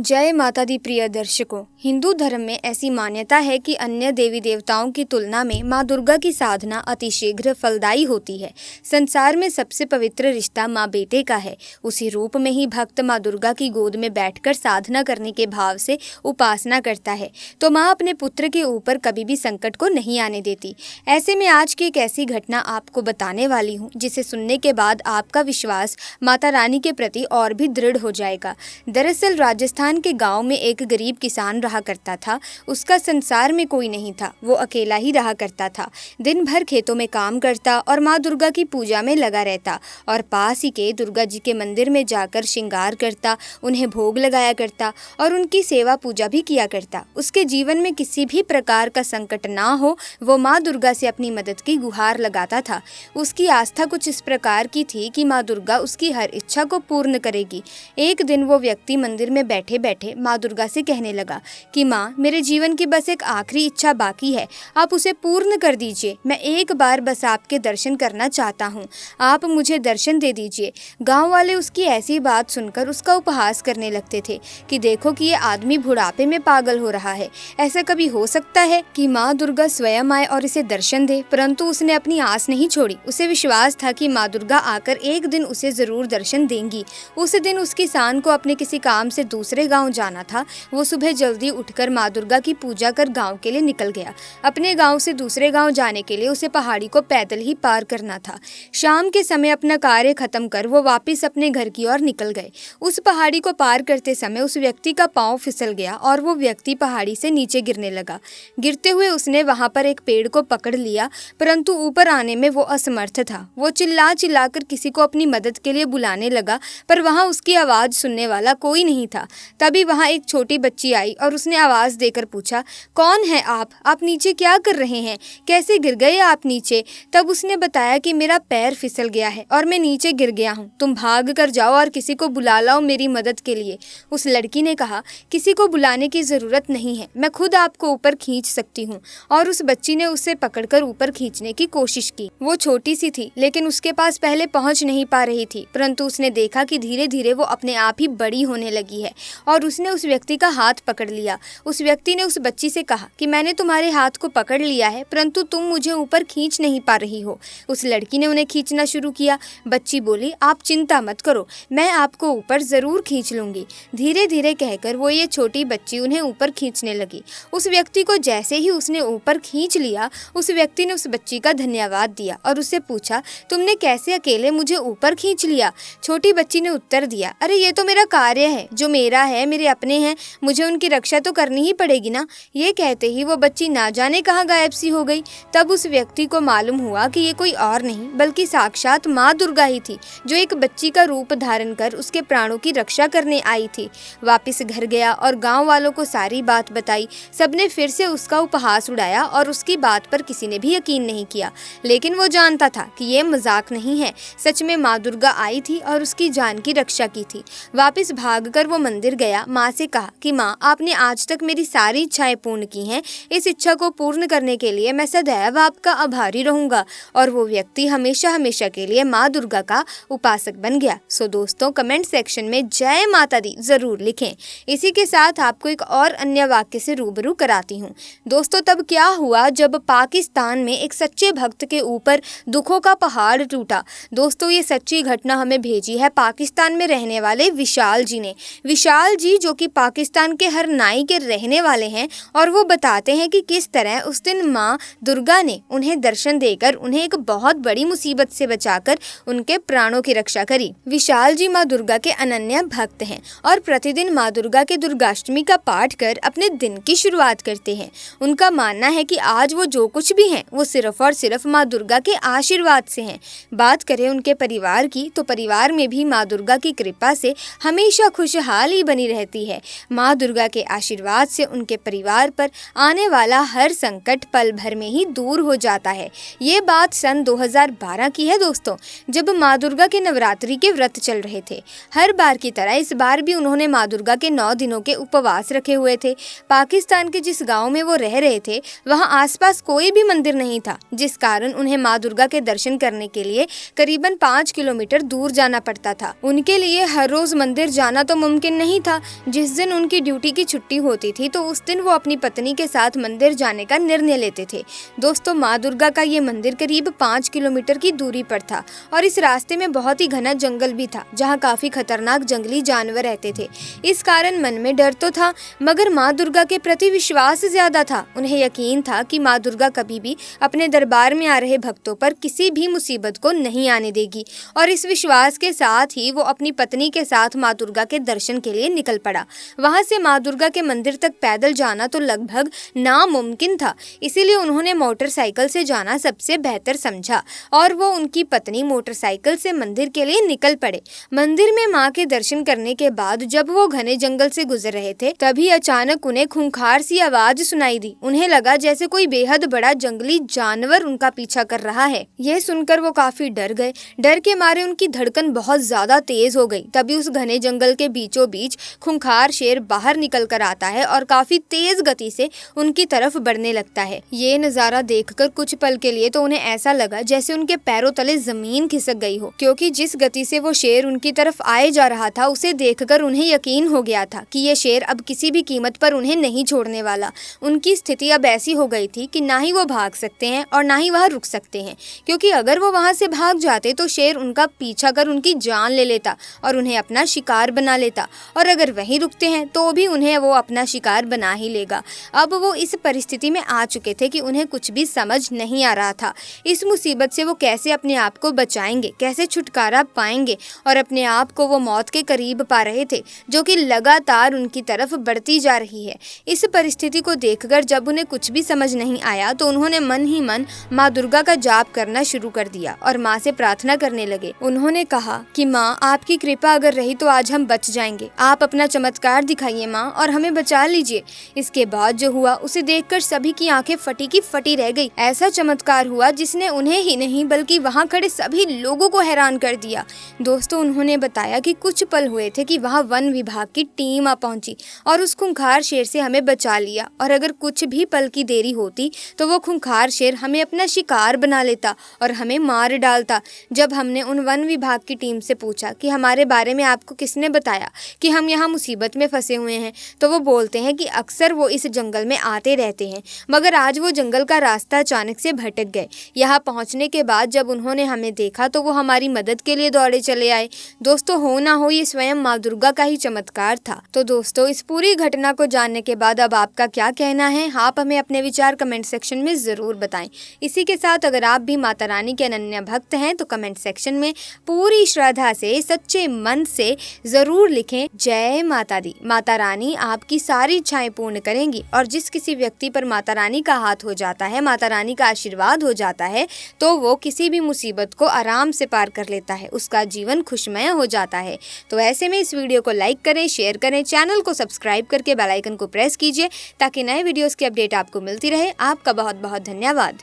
जय माता दी। प्रिय दर्शकों, हिंदू धर्म में ऐसी मान्यता है कि अन्य देवी देवताओं की तुलना में माँ दुर्गा की साधना अतिशीघ्र फलदायी होती है। संसार में सबसे पवित्र रिश्ता माँ बेटे का है। उसी रूप में ही भक्त माँ दुर्गा की गोद में बैठकर साधना करने के भाव से उपासना करता है तो माँ अपने पुत्र के ऊपर कभी भी संकट को नहीं आने देती। ऐसे में आज की एक ऐसी घटना आपको बताने वाली हूँ जिसे सुनने के बाद आपका विश्वास माता रानी के प्रति और भी दृढ़ हो जाएगा। दरअसल राजस्थान के गांव में एक गरीब किसान रहा करता था। उसका संसार में कोई नहीं था, वो अकेला ही रहा करता था। दिन भर खेतों में काम करता और माँ दुर्गा की पूजा में लगा रहता और पास ही के दुर्गा जी के मंदिर में जाकर श्रृंगार करता, उन्हें भोग लगाया करता और उनकी सेवा पूजा भी किया करता। उसके जीवन में किसी भी प्रकार का संकट ना हो, वो माँ दुर्गा से अपनी मदद की गुहार लगाता था। उसकी आस्था कुछ इस प्रकार की थी कि माँ दुर्गा उसकी हर इच्छा को पूर्ण करेगी। एक दिन वो व्यक्ति मंदिर में बैठे बैठे माँ दुर्गा से कहने लगा कि माँ, मेरे जीवन की बस एक आखिरी इच्छा बाकी है, आप उसे पूर्ण कर दीजिए। मैं एक बार बस आपके दर्शन करना चाहता हूँ, आप मुझे दर्शन दे दीजिए। गांव वाले उसकी ऐसी बात सुनकर उसका उपहास करने लगते थे कि देखो कि ये आदमी बुढ़ापे में पागल हो रहा है। ऐसा कभी हो सकता है कि माँ दुर्गा स्वयं आए और इसे दर्शन दे? परंतु उसने अपनी आस नहीं छोड़ी। उसे विश्वास था कि माँ दुर्गा आकर एक दिन उसे जरूर दर्शन देंगी। उस दिन उस किसान को अपने किसी काम से दूसरे गांव जाना था। वो सुबह जल्दी उठकर माँ दुर्गा की पूजा कर गांव के लिए निकल गया। अपने गांव से दूसरे गांव जाने के लिए उसे पहाड़ी को पैदल ही पार करना था। शाम के समय अपना कार्य खत्म कर वो वापस अपने घर की ओर निकल गए। उस पहाड़ी को पार करते समय उस व्यक्ति का पांव फिसल गया और वो व्यक्ति पहाड़ी से नीचे गिरने लगा। गिरते हुए उसने वहां पर एक पेड़ को पकड़ लिया, परंतु ऊपर आने में वो असमर्थ था। वो चिल्ला चिल्लाकर किसी को अपनी मदद के लिए बुलाने लगा, पर वहां उसकी आवाज सुनने वाला कोई नहीं था। तभी वहां एक छोटी बच्ची आई और उसने आवाज देकर पूछा, कौन है आप नीचे क्या कर रहे हैं? कैसे गिर गए आप नीचे? तब उसने बताया कि मेरा पैर फिसल गया है और मैं नीचे गिर गया हूँ। तुम भाग कर जाओ और किसी को बुला लाओ मेरी मदद के लिए। उस लड़की ने कहा, किसी को बुलाने की जरूरत नहीं है, मैं खुद आपको ऊपर खींच सकती हूँ। और उस बच्ची ने उसे पकड़कर ऊपर खींचने की कोशिश की। वो छोटी सी थी, लेकिन उसके पास पहले पहुंच नहीं पा रही थी, परंतु उसने देखा कि धीरे धीरे वो अपने आप ही बड़ी होने लगी है और उसने उस व्यक्ति का हाथ पकड़ लिया। उस व्यक्ति ने उस बच्ची से कहा कि मैंने तुम्हारे हाथ को पकड़ लिया है, परंतु तुम मुझे ऊपर खींच नहीं पा रही हो। उस लड़की ने उन्हें खींचना शुरू किया। बच्ची बोली, आप चिंता मत करो, मैं आपको ऊपर जरूर खींच लूंगी। धीरे धीरे कहकर वो ये छोटी बच्ची उन्हें ऊपर खींचने लगी। उस व्यक्ति को जैसे ही उसने ऊपर खींच लिया, उस व्यक्ति ने उस बच्ची का धन्यवाद दिया और उससे पूछा, तुमने कैसे अकेले मुझे ऊपर खींच लिया? छोटी बच्ची ने उत्तर दिया, अरे ये तो मेरा कार्य है, जो मेरा है, मेरे अपने हैं, मुझे उनकी रक्षा तो करनी ही पड़ेगी ना। ये कहते ही वो बच्ची ना जाने कहाँ गायब सी हो गई। तब उस व्यक्ति को मालूम हुआ कि ये कोई और नहीं बल्कि साक्षात माँ दुर्गा ही थी, जो एक बच्ची का रूप धारण कर उसके प्राणों की रक्षा करने आई थी। वापिस घर गया और गाँव वालों को सारी बात बताई। सबने फिर से उसका उपहास उड़ाया और उसकी बात पर किसी ने भी यकीन नहीं किया, लेकिन वो जानता था कि ये मजाक नहीं है। सच में माँ दुर्गा आई थी और उसकी जान की रक्षा की थी। वापिस भागकर वो मंदिर गया। माँ से कहा कि माँ, आपने आज तक मेरी सारी इच्छाएं पूर्ण की हैं, इस इच्छा को पूर्ण करने के लिए मैं सदैव आपका आभारी रहूंगा। और वो व्यक्ति हमेशा हमेशा के लिए माँ दुर्गा का उपासक बन गया। सो दोस्तों, कमेंट सेक्शन में जय माता दी जरूर लिखें। इसी के साथ आपको एक और अन्य वाक्य से रूबरू कराती हूँ। दोस्तों, तब क्या हुआ जब पाकिस्तान में एक सच्चे भक्त के ऊपर दुखों का पहाड़ टूटा। दोस्तों, ये सच्ची घटना हमें भेजी है पाकिस्तान में रहने वाले विशाल जी ने। विशाल जी जो कि पाकिस्तान के हर नाई के रहने वाले हैं, और वो बताते हैं कि किस तरह उस दिन माँ दुर्गा ने उन्हें दर्शन देकर उन्हें एक बहुत बड़ी मुसीबत से बचाकर उनके प्राणों की रक्षा करी। विशाल जी माँ दुर्गा के अनन्य भक्त हैं और प्रतिदिन माँ दुर्गा के दुर्गाष्टमी का पाठ कर अपने दिन की शुरुआत करते हैं। उनका मानना है कि आज वो जो कुछ भी हैं वो सिर्फ और सिर्फ माँ दुर्गा के आशीर्वाद से हैं। बात करें उनके परिवार की, तो परिवार में भी माँ दुर्गा की कृपा से हमेशा खुशहाली बनी रहती है। माँ दुर्गा के आशीर्वाद से उनके परिवार पर आने वाला हर संकट पल भर में ही दूर हो जाता है। ये बात सन 2012 की है दोस्तों, जब माँ दुर्गा के नवरात्रि के व्रत चल रहे थे। हर बार की तरह इस बार भी उन्होंने माँ दुर्गा के 9 दिनों के उपवास रखे हुए थे। पाकिस्तान के जिस गांव में वो रह रहे थे, वहां आसपास कोई भी मंदिर नहीं था, जिस कारण उन्हें माँ दुर्गा के दर्शन करने के लिए करीबन 5 किलोमीटर दूर जाना पड़ता था। उनके लिए हर रोज मंदिर जाना तो मुमकिन नहीं था, था जिस दिन उनकी ड्यूटी की छुट्टी होती थी तो उस दिन वो अपनी पत्नी के साथ मंदिर जाने का निर्णय लेते थे। दोस्तों, माँ दुर्गा का ये मंदिर करीब 5 किलोमीटर की दूरी पर था और इस रास्ते में बहुत ही घना जंगल भी था जहाँ काफी खतरनाक जंगली जानवर रहते थे। इस कारण मन में डर तो था मगर माँ दुर्गा के प्रति विश्वास ज्यादा था। उन्हें यकीन था कि माँ दुर्गा कभी भी अपने दरबार में आ रहे भक्तों पर किसी भी मुसीबत को नहीं आने देगी और इस विश्वास के साथ ही वो अपनी पत्नी के साथ माँ दुर्गा के दर्शन के लिए निकल पड़ा। वहां से माँ दुर्गा के मंदिर तक पैदल जाना तो लगभग नामुमकिन था, इसीलिए उन्होंने मोटरसाइकिल से जाना सबसे बेहतर समझा और वो उनकी पत्नी मोटरसाइकिल से मंदिर के लिए निकल पड़े। मंदिर में माँ के दर्शन करने के बाद जब वो घने जंगल से गुजर रहे थे तभी अचानक उन्हें खूंखार सी आवाज सुनाई दी। उन्हें लगा जैसे कोई बेहद बड़ा जंगली जानवर उनका पीछा कर रहा है। यह सुनकर वो काफी डर गए। डर के मारे उनकी धड़कन बहुत ज्यादा तेज हो गई। तभी उस घने जंगल के बीचों बीच खूंखार शेर बाहर निकल कर आता है और काफी तेज गति से उनकी तरफ बढ़ने लगता है। ये नजारा देखकर कुछ पल के लिए तो उन्हें ऐसा लगा जैसे उनके पैरों तले जमीन खिसक गई हो, क्योंकि जिस गति से वो शेर उनकी तरफ आए जा रहा था उसे देखकर उन्हें यकीन हो गया था कि ये शेर अब किसी भी कीमत पर उन्हें नहीं छोड़ने वाला। उनकी स्थिति अब ऐसी हो गई थी कि ना ही वो भाग सकते हैं और ना ही वह रुक सकते हैं, क्योंकि अगर वो वहां से भाग जाते तो शेर उनका पीछा कर उनकी जान ले लेता और उन्हें अपना शिकार बना लेता, और अगर वहीं रुकते हैं तो भी उन्हें वो अपना शिकार बना ही लेगा। अब वो इस परिस्थिति में आ चुके थे कि उन्हें कुछ भी समझ नहीं आ रहा था। इस मुसीबत से वो कैसे अपने आप को बचाएंगे, कैसे छुटकारा पाएंगे, और अपने आप को वो मौत के करीब पा रहे थे जो कि लगातार उनकी तरफ बढ़ती जा रही है। इस परिस्थिति को देखकर जब उन्हें कुछ भी समझ नहीं आया तो उन्होंने मन ही मन माँ दुर्गा का जाप करना शुरू कर दिया और माँ से प्रार्थना करने लगे। उन्होंने कहा कि माँ, आपकी कृपा अगर रही तो आज हम बच जाएंगे। आप अपना चमत्कार दिखाइए माँ और हमें बचा लीजिए। इसके बाद जो हुआ उसे देखकर सभी की आंखें फटी की फटी रह गई। ऐसा चमत्कार हुआ जिसने उन्हें ही नहीं बल्कि वहां खड़े सभी लोगों को हैरान कर दिया। दोस्तों, उन्होंने बताया कि कुछ पल हुए थे कि वहां वन विभाग की टीम आ पहुंची और उस खूंखार शेर से हमें बचा लिया, और अगर कुछ भी पल की देरी होती तो वो खूंखार शेर हमें अपना शिकार बना लेता और हमें मार डालता। जब हमने उन वन विभाग की टीम से पूछा कि हमारे बारे में आपको किसने बताया कि हम यहाँ मुसीबत में फंसे हुए हैं, तो वो बोलते हैं कि अक्सर वो इस जंगल में आते रहते हैं, मगर आज वो जंगल का रास्ता अचानक से भटक गए। यहाँ पहुँचने के बाद जब उन्होंने हमें देखा तो वो हमारी मदद के लिए दौड़े चले आए। दोस्तों, हो ना हो ये स्वयं माँ दुर्गा का ही चमत्कार था। तो दोस्तों, इस पूरी घटना को जानने के बाद अब आपका क्या कहना है? आप हमें अपने विचार कमेंट सेक्शन में जरूर बताएं। इसी के साथ अगर आप भी माता रानी के अनन्य भक्त हैं तो कमेंट सेक्शन में पूरी श्रद्धा से, सच्चे मन से जरूर लिखें, जय माता दी। माता रानी आपकी सारी इच्छाएं पूर्ण करेंगी और जिस किसी व्यक्ति पर माता रानी का हाथ हो जाता है, माता रानी का आशीर्वाद हो जाता है, तो वो किसी भी मुसीबत को आराम से पार कर लेता है, उसका जीवन खुशमय हो जाता है। तो ऐसे में इस वीडियो को लाइक करें, शेयर करें, चैनल को सब्सक्राइब करके बेल आइकन को प्रेस कीजिए ताकि नए वीडियोस की अपडेट आपको मिलती रहे। आपका बहुत बहुत धन्यवाद।